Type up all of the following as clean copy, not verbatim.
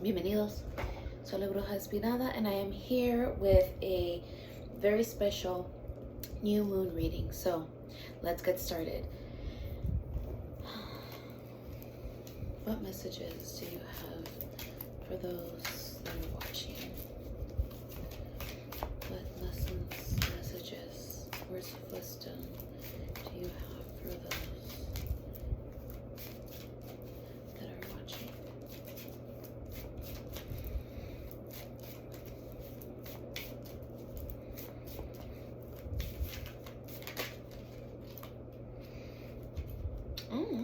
Bienvenidos. Soy la Bruja Espinada, and I am here with a very special new moon reading. So let's get started. What messages do you have for those that are watching? What lessons, messages, words of wisdom do you have for those that are watching?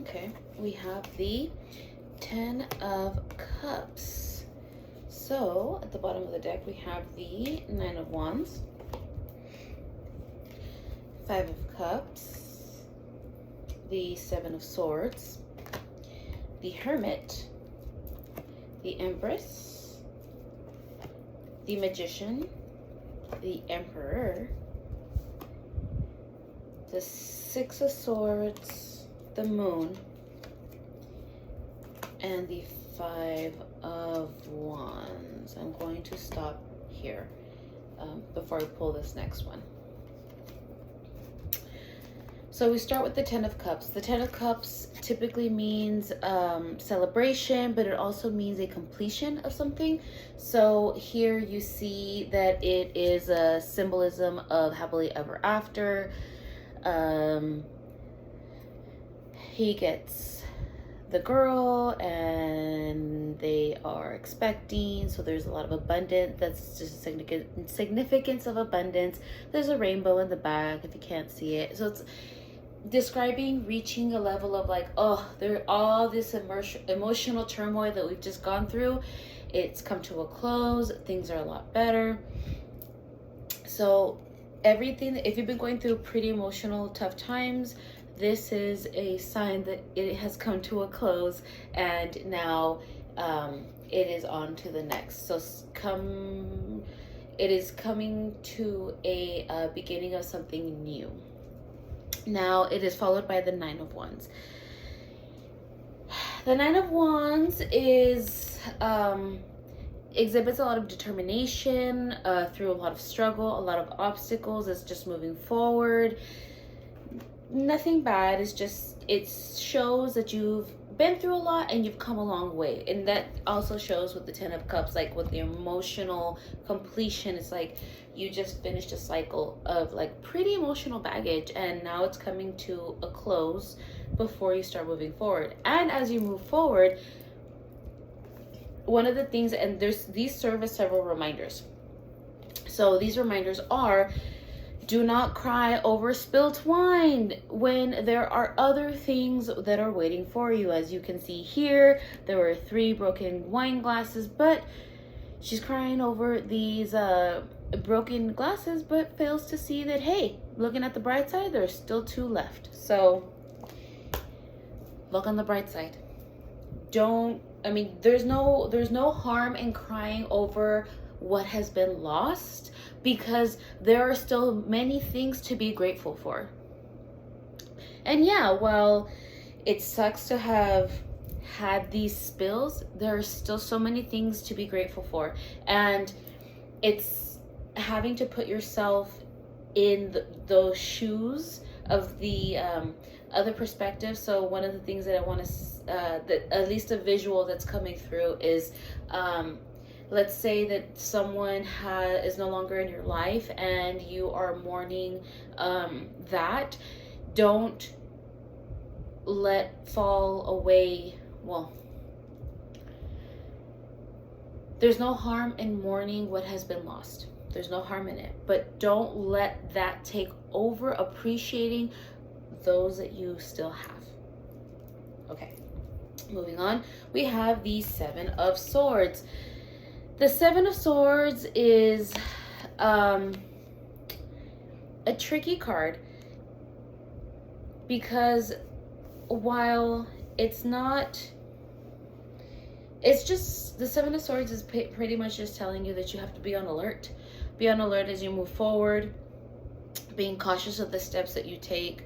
Okay. We have the 10 of Cups. So at the bottom of the deck we have the 9 of Wands, 5 of Cups, the 7 of Swords, the Hermit, the Empress, the Magician, the Emperor, the 6 of Swords, the Moon, and the 5 of Wands. I'm going to stop here before I pull this next one. So we start with the 10 of Cups. The 10 of Cups typically means celebration, but it also means a completion of something. So here you see that it is a symbolism of happily ever after. He gets the girl and they are expecting, so there's a lot of abundance. That's just a significance of abundance. There's a rainbow in the back if you can't see it. So it's describing reaching a level of like, oh, there all this emotional turmoil that we've just gone through, it's come to a close. Things are a lot better. So everything, if you've been going through pretty emotional tough times, this is a sign that it has come to a close, and now it is on to the next. So it is coming to a beginning of something new. Now it is followed by the 9 of Wands. The 9 of Wands is exhibits a lot of determination through a lot of struggle, a lot of obstacles. It's just moving forward. Nothing bad. It's just, it shows that you've been through a lot and you've come a long way. And that also shows with the 10 of Cups, like with the emotional completion. It's like you just finished a cycle of like pretty emotional baggage, and now it's coming to a close before you start moving forward. And as you move forward, one of the things, and these serve as several reminders. So these reminders are: do not cry over spilt wine when there are other things that are waiting for you. As you can see here, there were 3 broken wine glasses, but she's crying over these broken glasses, but fails to see that, hey, looking at the bright side, there's still 2 left. So look on the bright side. There's no harm in crying over what has been lost, because there are still many things to be grateful for. And yeah, while it sucks to have had these spills, there are still so many things to be grateful for. And it's having to put yourself in those shoes of the other perspective. So one of the things that I want to that at least a visual that's coming through is let's say that someone is no longer in your life and you are mourning that. Don't let fall away. Well, there's no harm in mourning what has been lost. There's no harm in it. But don't let that take over appreciating those that you still have. Okay, moving on. We have the 7 of Swords. The 7 of Swords is a tricky card, because while it's just, the 7 of Swords is pretty much just telling you that you have to be on alert. Be on alert as you move forward, being cautious of the steps that you take.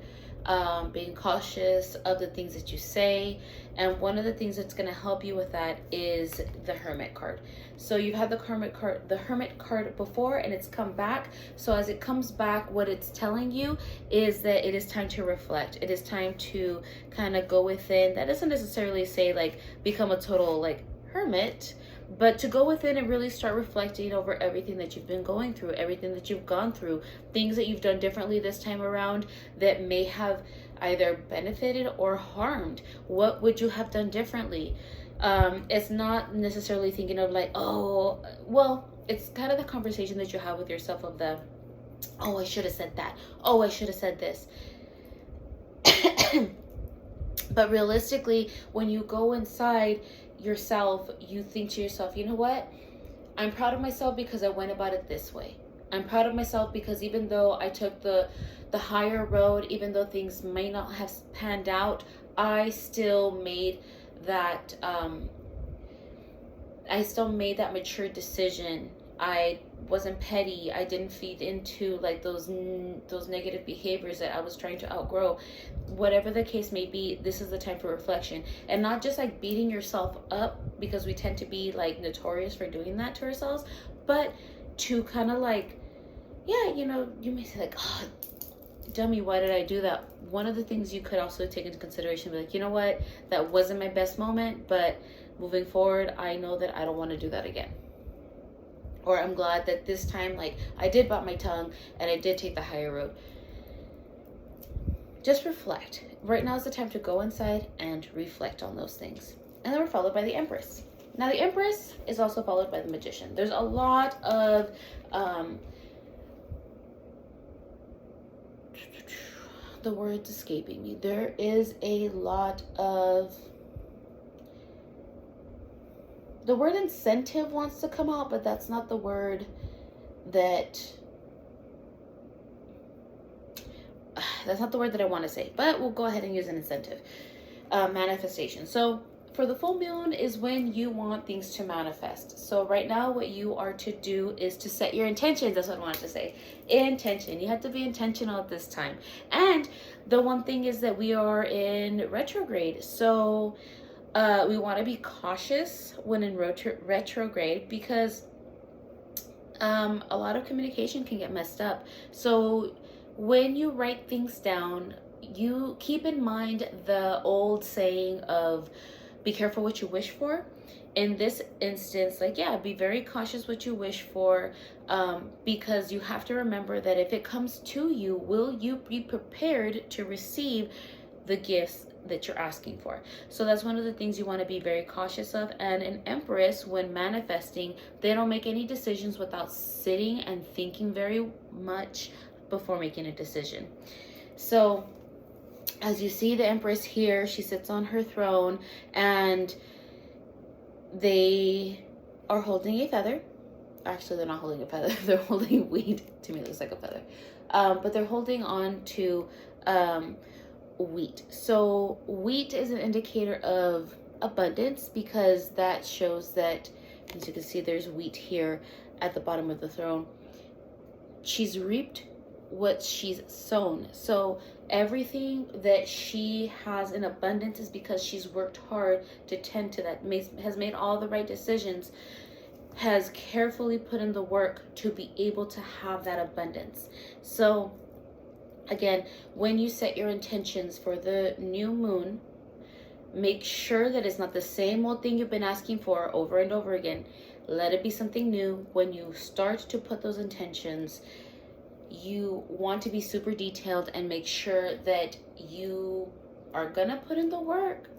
being cautious of the things that you say. And one of the things that's going to help you with that is the Hermit card. So you've had the Hermit card before, and it's come back. So as it comes back, what it's telling you is that it is time to reflect. It is time to kind of go within. That doesn't necessarily say like become a total like hermit, but to go within and really start reflecting over everything that you've been going through, everything that you've gone through, things that you've done differently this time around that may have either benefited or harmed. What would you have done differently? It's not necessarily thinking of like, oh, well, it's kind of the conversation that you have with yourself of the, oh, I should have said that. Oh, I should have said this. But realistically, when you go inside yourself, you think to yourself, you know what? I'm proud of myself because I went about it this way. I'm proud of myself because even though I took the higher road, even though things may not have panned out, I still made that mature decision. I wasn't petty. I didn't feed into like those negative behaviors that I was trying to outgrow. Whatever the case may be, this is the time for reflection, and not just like beating yourself up, because we tend to be like notorious for doing that to ourselves, but to kind of like, yeah, you know, you may say like, oh, dummy, why did I do that? One of the things you could also take into consideration, be like, you know what, that wasn't my best moment, but moving forward, I know that I don't want to do that again. Or I'm glad that this time, like, I did bite my tongue and I did take the higher road. Just reflect. Right now is the time to go inside and reflect on those things. And then we're followed by the Empress. Now the Empress is also followed by the Magician. There's a lot of the word's escaping me. There is a lot of, the word incentive wants to come out, but that's not the word that I want to say. But we'll go ahead and use an incentive. Manifestation. So for the full moon is when you want things to manifest. So right now what you are to do is to set your intentions. That's what I wanted to say. Intention. You have to be intentional at this time. And the one thing is that we are in retrograde. So we want to be cautious when in retrograde, because a lot of communication can get messed up. So when you write things down, you keep in mind the old saying of be careful what you wish for. In this instance, like, yeah, be very cautious what you wish for, because you have to remember that if it comes to you, will you be prepared to receive the gifts that you're asking for? So that's one of the things you want to be very cautious of. And an Empress, when manifesting, they don't make any decisions without sitting and thinking very much before making a decision. So as you see the Empress here, she sits on her throne and they are holding a feather. Actually, they're not holding a feather. They're holding wheat. To me, it looks like a feather. But they're holding on to wheat. So wheat is an indicator of abundance, because that shows that, as you can see, there's wheat here at the bottom of the throne. She's reaped what she's sown. So everything that she has in abundance is because she's worked hard to tend to that, has made all the right decisions, has carefully put in the work to be able to have that abundance. So again, when you set your intentions for the new moon, make sure that it's not the same old thing you've been asking for over and over again. Let it be something new. When you start to put those intentions, you want to be super detailed and make sure that you are gonna put in the work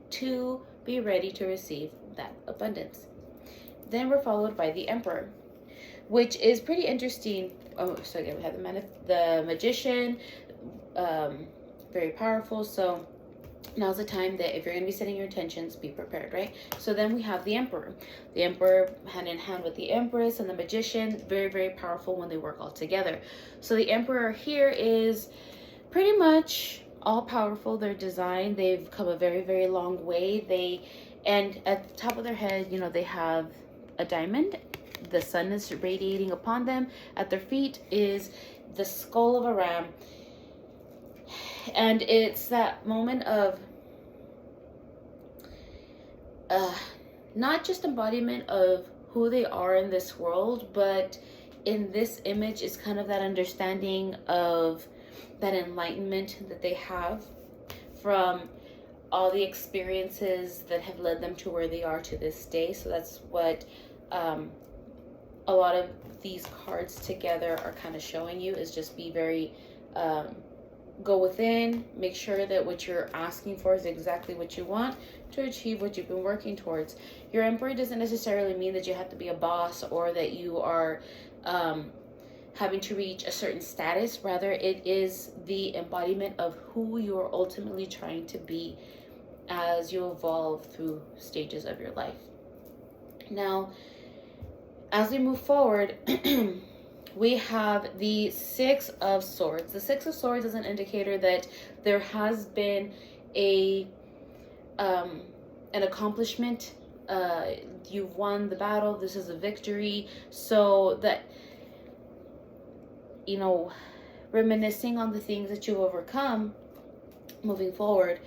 to be ready to receive that abundance. Then we're followed by the Emperor, which is pretty interesting. Oh, so again, we have the Magician, very powerful. So now's the time that if you're going to be setting your intentions, be prepared, right? So then we have the Emperor. The Emperor hand in hand with the Empress and the Magician, very, very powerful when they work all together. So the Emperor here is pretty much all powerful. Their design, they've come a very, very long way. And at the top of their head, you know, they have a diamond. The sun is radiating upon them. At their feet is the skull of a ram. And it's that moment of not just embodiment of who they are in this world, but in this image is kind of that understanding of that enlightenment that they have from all the experiences that have led them to where they are to this day. So that's what a lot of these cards together are kind of showing you, is just be very go within, make sure that what you're asking for is exactly what you want to achieve what you've been working towards. Your Emperor doesn't necessarily mean that you have to be a boss or that you are having to reach a certain status. Rather, it is the embodiment of who you are ultimately trying to be as you evolve through stages of your life. Now, as we move forward, we have the Six of Swords. The Six of Swords is an indicator that there has been an accomplishment. You've won the battle. This is a victory. So that, you know, reminiscing on the things that you've overcome moving forward,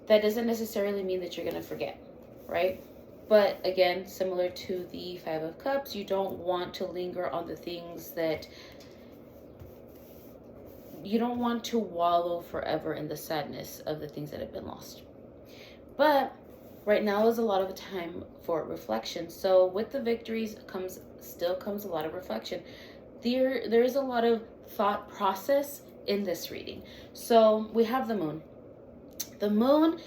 that doesn't necessarily mean that you're going to forget, right? But again, similar to the Five of Cups, you don't want to linger on the things that you don't want to wallow forever in the sadness of the things that have been lost. But right now is a lot of the time for reflection. So with the victories still comes a lot of reflection. There is a lot of thought process in this reading. So we have the Moon. The Moon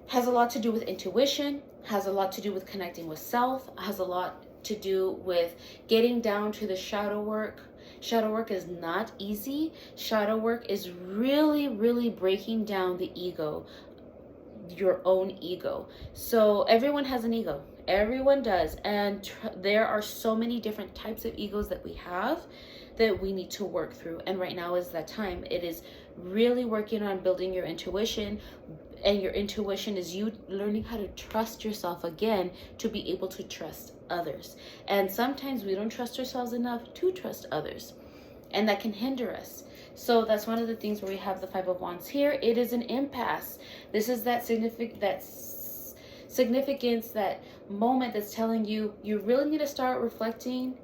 has a lot to do with intuition, has a lot to do with connecting with self, has a lot to do with getting down to the shadow work. Shadow work is not easy. Shadow work is really, really breaking down the ego, your own ego. So everyone has an ego. Everyone does. And there are so many different types of egos that we have that we need to work through. And right now is that time. It is really working on building your intuition. And your intuition is you learning how to trust yourself again to be able to trust others. And sometimes we don't trust ourselves enough to trust others. And that can hinder us. So that's one of the things where we have the Five of Wands here. It is an impasse. This is that significance, that moment that's telling you, you really need to start reflecting,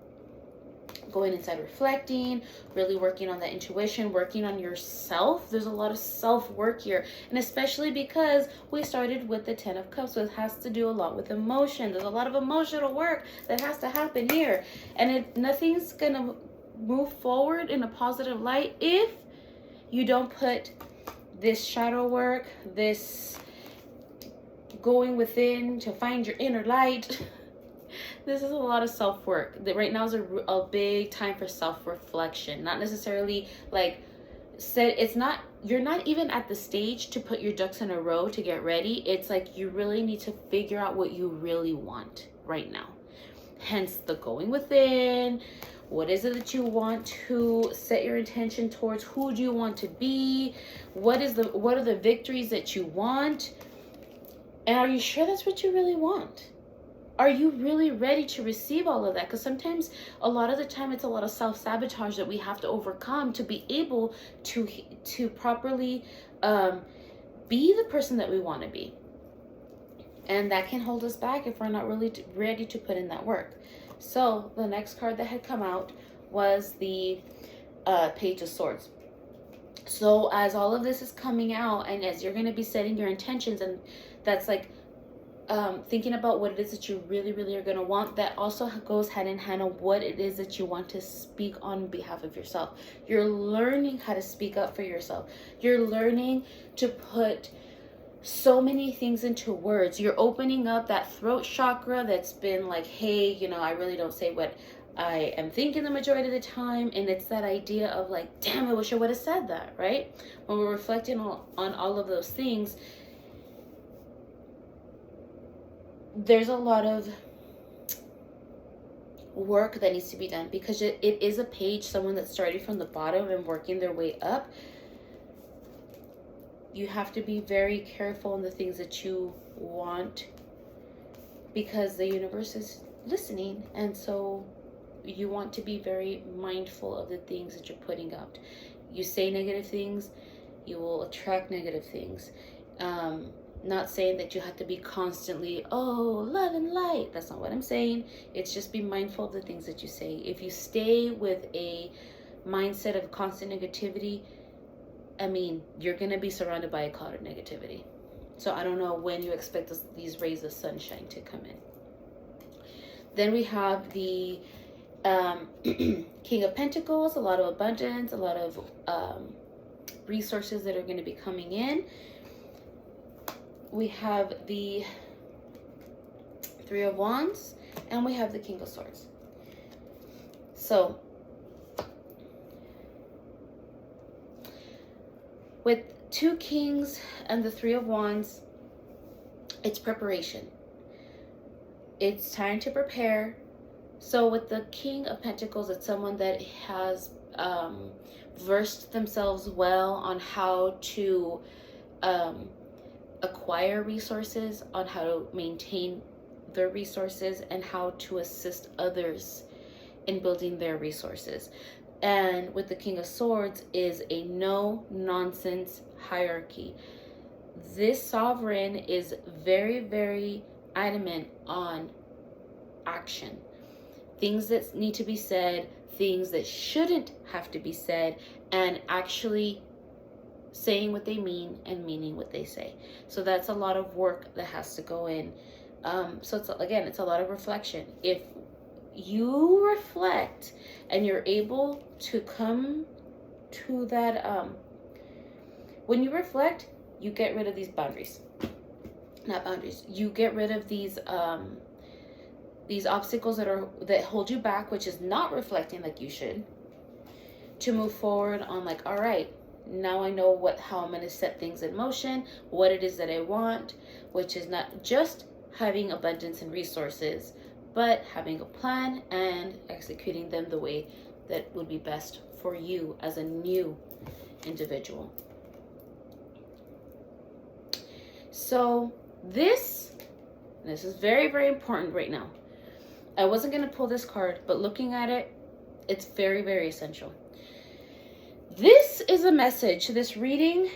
going inside, reflecting, really working on that intuition, working on yourself. There's a lot of self-work here. And especially because we started with the Ten of Cups, so it has to do a lot with emotion. There's a lot of emotional work that has to happen here. And nothing's going to move forward in a positive light if you don't put this shadow work, this going within to find your inner light. This is a lot of self-work. Right now is a big time for self-reflection. Not necessarily like said, it's not, you're not even at the stage to put your ducks in a row to get ready. It's like you really need to figure out what you really want right now. Hence the going within. What is it that you want to set your intention towards? Who do you want to be? What are the victories that you want? And are you sure that's what you really want? Are you really ready to receive all of that? Because sometimes, a lot of the time, it's a lot of self-sabotage that we have to overcome to be able to properly be the person that we want to be. And that can hold us back if we're not really ready to put in that work. So the next card that had come out was the Page of Swords. So as all of this is coming out, and as you're going to be setting your intentions, and that's like thinking about what it is that you really, really are going to want, that also goes hand in hand on what it is that you want to speak on behalf of yourself. You're learning how to speak up for yourself. You're learning to put so many things into words. You're opening up that throat chakra that's been like, hey, you know, I really don't say what I am thinking the majority of the time. And it's that idea of like, damn, I wish I would have said that, right? When we're reflecting on all of those things, there's a lot of work that needs to be done, because it is a page, someone that's starting from the bottom and working their way up. You have to be very careful in the things that you want, because the universe is listening, and so you want to be very mindful of the things that you're putting out. you say negative things, you will attract negative things. Not saying that you have to be constantly, oh, love and light. That's not what I'm saying. It's just be mindful of the things that you say. If you stay with a mindset of constant negativity, I mean, you're going to be surrounded by a cloud of negativity. So I don't know when you expect these rays of sunshine to come in. Then we have the King of Pentacles, a lot of abundance, a lot of resources that are going to be coming in. We have the Three of Wands, and we have the King of Swords. So with two Kings and the Three of Wands, it's preparation. It's time to prepare. So with the King of Pentacles, it's someone that has versed themselves well on how to acquire resources, on how to maintain their resources, and how to assist others in building their resources. And with the King of Swords is a no-nonsense hierarchy. This sovereign is very, very adamant on action. Things that need to be said, things that shouldn't have to be said, and actually saying what they mean and meaning what they say. So that's a lot of work that has to go in. So it's, again, it's a lot of reflection. If you reflect and you're able to come to that, when you reflect, you get rid of these boundaries. Not boundaries. You get rid of these obstacles that hold you back, which is not reflecting like you should, to move forward on, like, all right, now I know how I'm going to set things in motion, what it is that I want, which is not just having abundance and resources, but having a plan and executing them the way that would be best for you as a new individual. So this is very, very important right now. I wasn't going to pull this card, but looking at it, it's very, very essential. This is a message. This reading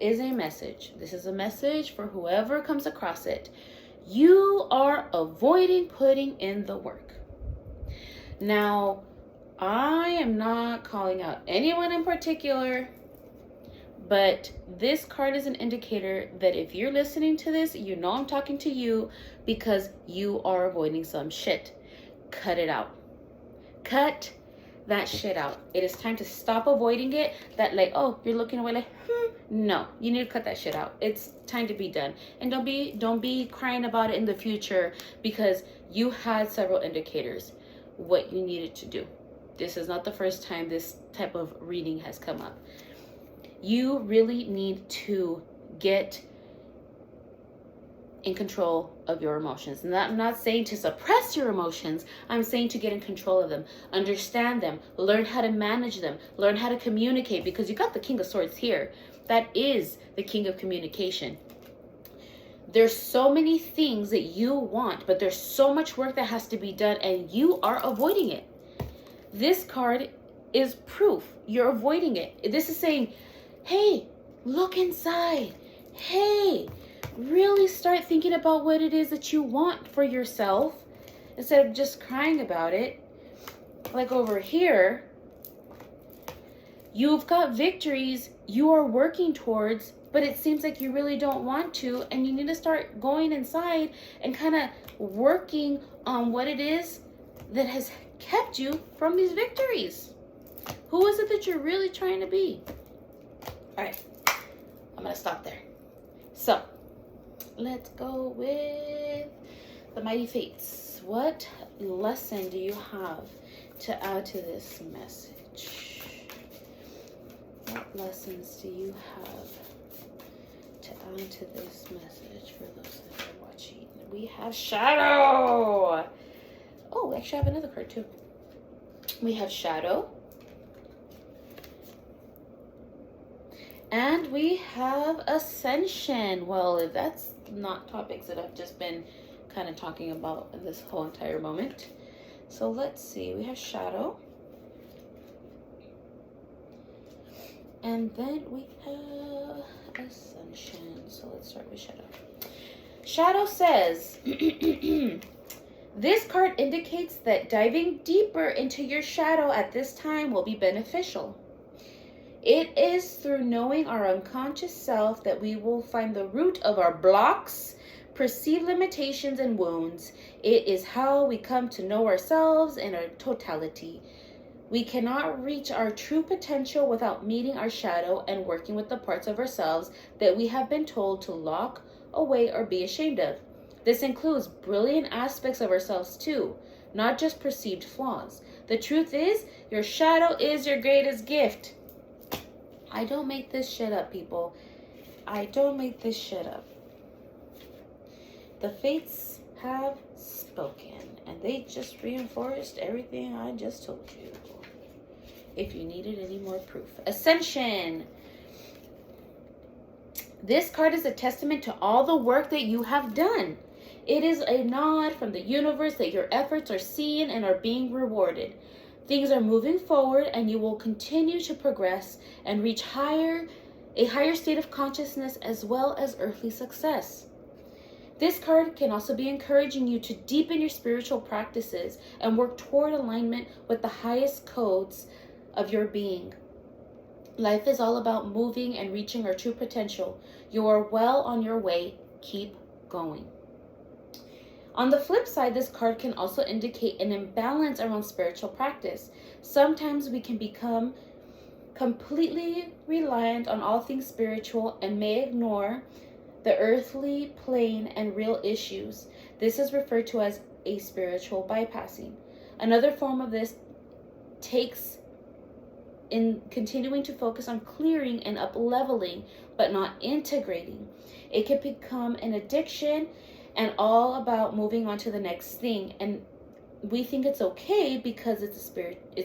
is a message. This is a message for whoever comes across it. You are avoiding putting in the work. Now, I am not calling out anyone in particular, but this card is an indicator that if you're listening to this, you know I'm talking to you because you are avoiding some shit. Cut it out. Cut that shit out. It is time to stop avoiding it. That, like, oh, you're looking away, like, no, you need to cut that shit out. It's time to be done. And don't be crying about it in the future because you had several indicators what you needed to do. This is not the first time this type of reading has come up. You really need to get in control of your emotions. And I'm not saying to suppress your emotions. I'm saying to get in control of them, understand them, learn how to manage them, learn how to communicate, because you got the King of Swords here. That is the King of Communication. There's so many things that you want, but there's so much work that has to be done and you are avoiding it. This card is proof you're avoiding it. This is saying, hey, look inside. Hey, really start thinking about what it is that you want for yourself instead of just crying about it. Like over here, you've got victories you are working towards, but it seems like you really don't want to, and you need to start going inside and kind of working on what it is that has kept you from these victories. Who is it that you're really trying to be? All right, I'm going to stop there. So, let's go with the Mighty Fates. What lesson do you have to add to this message? What lessons do you have to add to this message for those that are watching? We have Shadow. Oh, we actually have another card too. We have Shadow. And we have Ascension. Well, if that's not topics that I've just been kind of talking about in this whole entire moment. So let's see. We have Shadow. And then we have Ascension. So let's start with Shadow. Shadow says, this card indicates that diving deeper into your shadow at this time will be beneficial. It is through knowing our unconscious self that we will find the root of our blocks, perceived limitations, and wounds. It is how we come to know ourselves in our totality. We cannot reach our true potential without meeting our shadow and working with the parts of ourselves that we have been told to lock away or be ashamed of. This includes brilliant aspects of ourselves too, not just perceived flaws. The truth is, your shadow is your greatest gift. I don't make this shit up, people. I don't make this shit up. The fates have spoken, and they just reinforced everything I just told you. If you needed any more proof. Ascension. This card is a testament to all the work that you have done. It is a nod from the universe that your efforts are seen and are being rewarded. Things are moving forward and you will continue to progress and reach a higher state of consciousness as well as earthly success. This card can also be encouraging you to deepen your spiritual practices and work toward alignment with the highest codes of your being. Life is all about moving and reaching our true potential. You are well on your way. Keep going. On the flip side, this card can also indicate an imbalance around spiritual practice. Sometimes we can become completely reliant on all things spiritual and may ignore the earthly plane and real issues. This is referred to as a spiritual bypassing. Another form of this takes in continuing to focus on clearing and up-leveling, but not integrating. It can become an addiction and all about moving on to the next thing. And we think it's okay because it's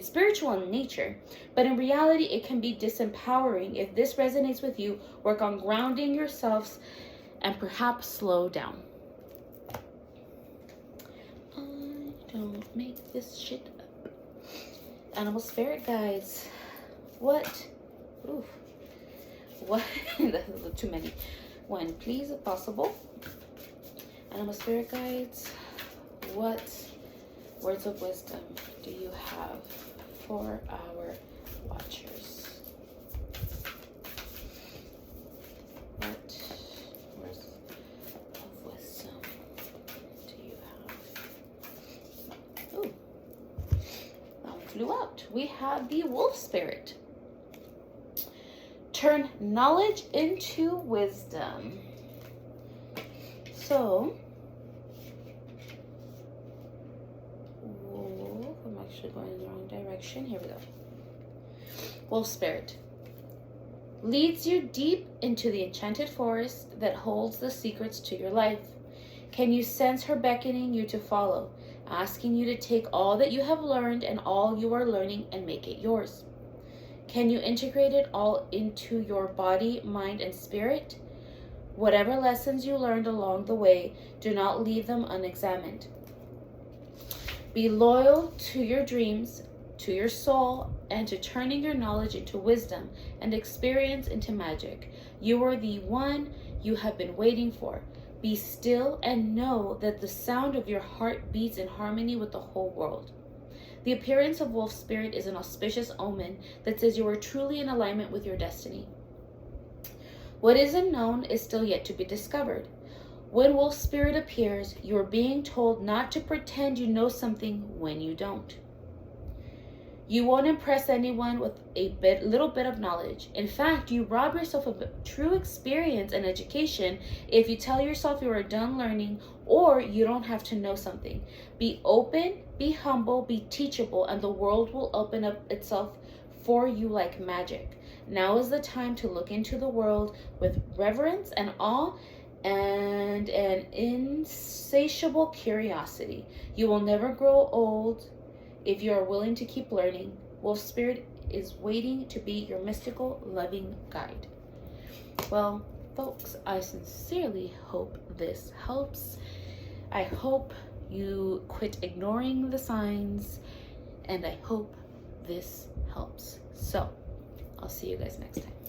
spiritual in nature. But in reality, it can be disempowering. If this resonates with you, work on grounding yourselves and perhaps slow down. I don't make this shit up. Animal spirit guides. What? Oof. What? That's a little too many. One, please, if possible. Animal spirit guides. What words of wisdom do you have for our watchers? What words of wisdom do you have? Ooh. That one flew out. We have the wolf spirit. Turn knowledge into wisdom. So, I'm actually going in the wrong direction. Here we go. Wolf spirit leads you deep into the enchanted forest that holds the secrets to your life. Can you sense her beckoning you to follow, asking you to take all that you have learned and all you are learning and make it yours? Can you integrate it all into your body, mind, and spirit? Whatever lessons you learned along the way, do not leave them unexamined. Be loyal to your dreams, to your soul, and to turning your knowledge into wisdom and experience into magic. You are the one you have been waiting for. Be still and know that the sound of your heart beats in harmony with the whole world. The appearance of wolf spirit is an auspicious omen that says you are truly in alignment with your destiny. What isn't known is still yet to be discovered. When wolf spirit appears, you are being told not to pretend you know something when you don't. You won't impress anyone with a little bit of knowledge. In fact, you rob yourself of true experience and education if you tell yourself you are done learning or you don't have to know something. Be open, be humble, be teachable, and the world will open up itself for you like magic. Now is the time to look into the world with reverence and awe and an insatiable curiosity. You will never grow old if you are willing to keep learning. Wolf Spirit is waiting to be your mystical, loving guide. Well, folks, I sincerely hope this helps. I hope you quit ignoring the signs, and I hope this helps. So, I'll see you guys next time.